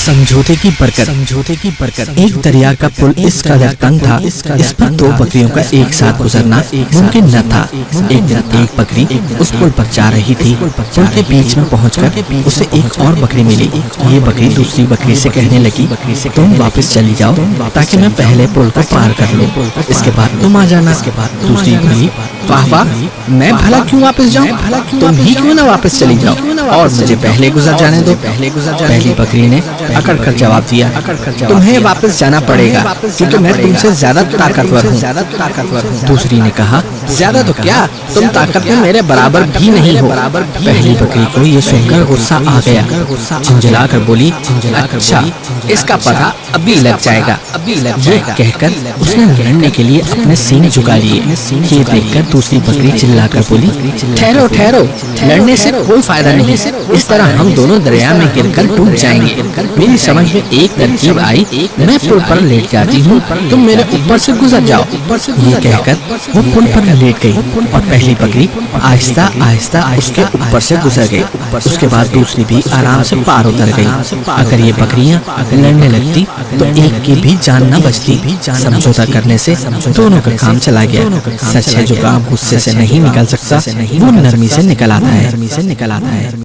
समझौते की बरकत। एक दरिया का पुल इस कदर तंग था, इस पर दो बकरियों का एक साथ गुजरना मुमकिन न था। एक दिन एक बकरी उस पुल पर जा रही थी। पुल के बीच में पहुंचकर उसे एक और बकरी मिली। ये बकरी दूसरी बकरी से कहने लगी, तुम वापस चली जाओ ताकि मैं पहले पुल को पार कर लूं, इसके बाद तुम आ जाना। दूसरी बकरी, वाह वाह, मैं भला क्यों वापस जाऊं, तुम ही क्यों ना वापस चली जाओ और मुझे पहले गुजर जाने दो। पहली बकरी ने अकड़ कर जवाब दिया, तुम्हें वापस जाना पड़ेगा क्योंकि मैं तुमसे ज्यादा ताकतवर हूँ। दूसरी ने कहा, ज्यादा तो क्या, तुम ताकत में मेरे बराबर भी नहीं हो। पहली बकरी को ये सुनकर गुस्सा आ गया, झिंझला कर बोली, अच्छा इसका पता अभी लग जाएगा। ये कहकर उसने लड़ने के लिए अपने सींग झुका लिए। ये देखकर दूसरी बकरी चिल्लाकर बोली, ठहरो ठहरो, लड़ने से कोई फायदा नहीं, इस तरह हम दोनों दरिया में गिरकर डूब जाएंगे। मेरी समझ में एक तरकीब आई, मैं पुल पर लेट जाती हूँ, तुम मेरे ऊपर से गुजर जाओ। ये कहकर वो पुल पर लेट गई और पहली बकरी आहिस्ता आहिस्ता उसके ऊपर से गुजर गई। उसके बाद दूसरी भी आराम से पार उतर गई। अगर ये बकरियां लड़ने लगती तो एक की भी जान न बचती। समझौता करने से दोनों का काम चला गया। सच है, जो काम गुस्से से नहीं निकल सकता वो नरमी से निकल आता है।